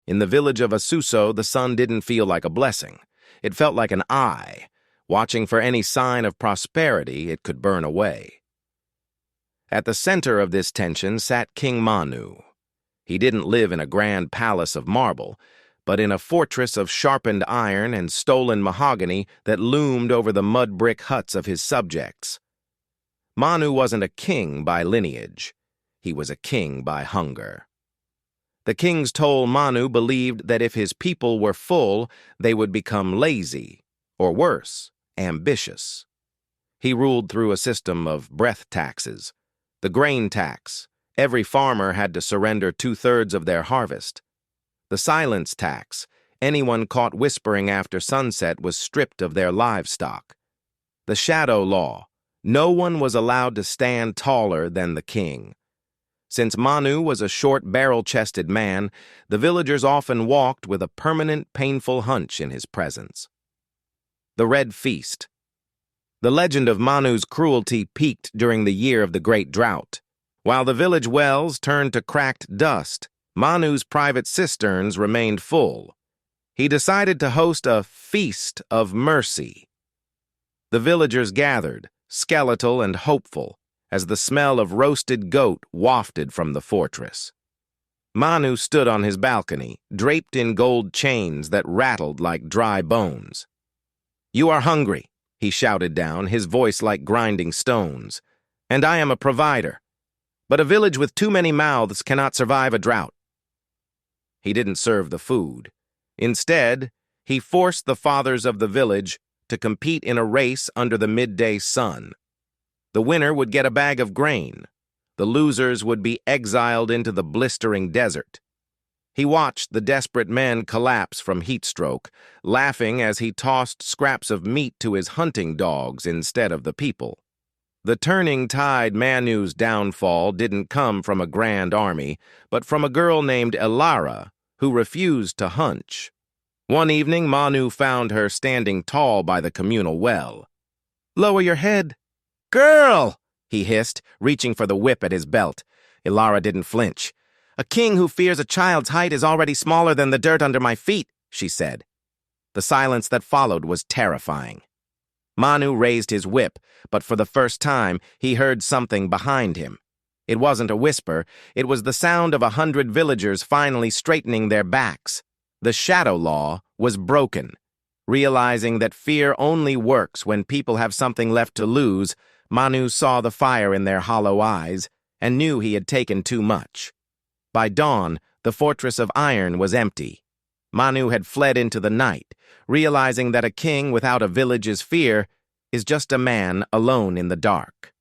In the village of Asuso, the sun didn't feel like a blessing. It felt like an eye, watching for any sign of prosperity it could burn away. At the center of this tension sat King Manu. He didn't live in a grand palace of marble, but in a fortress of sharpened iron and stolen mahogany that loomed over the mud-brick huts of his subjects. Manu wasn't a king by lineage. He was a king by hunger. The king's toll Manu believed that if his people were full, they would become lazy, or worse, ambitious. He ruled through a system of breath taxes. The grain tax. Every farmer had to surrender 2/3 of their harvest. The silence tax. Anyone caught whispering after sunset was stripped of their livestock. The shadow law. No one was allowed to stand taller than the king. Since Manu was a short, barrel-chested man, the villagers often walked with a permanent, painful hunch in his presence. The Red Feast. The legend of Manu's cruelty peaked during the year of the Great Drought. While the village wells turned to cracked dust, Manu's private cisterns remained full. He decided to host a feast of mercy. The villagers gathered, skeletal and hopeful, as the smell of roasted goat wafted from the fortress. Manu stood on his balcony, draped in gold chains that rattled like dry bones. "You are hungry," he shouted down, his voice like grinding stones, "and I am a provider. But a village with too many mouths cannot survive a drought." He didn't serve the food. Instead, he forced the fathers of the village to compete in a race under the midday sun. The winner would get a bag of grain. The losers would be exiled into the blistering desert. He watched the desperate men collapse from heat stroke, laughing as he tossed scraps of meat to his hunting dogs instead of the people. The turning tide Manu's downfall didn't come from a grand army, but from a girl named Elara, who refused to hunch. One evening, Manu found her standing tall by the communal well. "Lower your head." "Girl!" he hissed, reaching for the whip at his belt. Elara didn't flinch. "A king who fears a child's height is already smaller than the dirt under my feet," she said. The silence that followed was terrifying. Manu raised his whip, but for the first time, he heard something behind him. It wasn't a whisper, it was the sound of 100 villagers finally straightening their backs. The shadow law was broken. Realizing that fear only works when people have something left to lose, Manu saw the fire in their hollow eyes and knew he had taken too much. By dawn, the fortress of iron was empty. Manu had fled into the night, realizing that a king without a village's fear is just a man alone in the dark.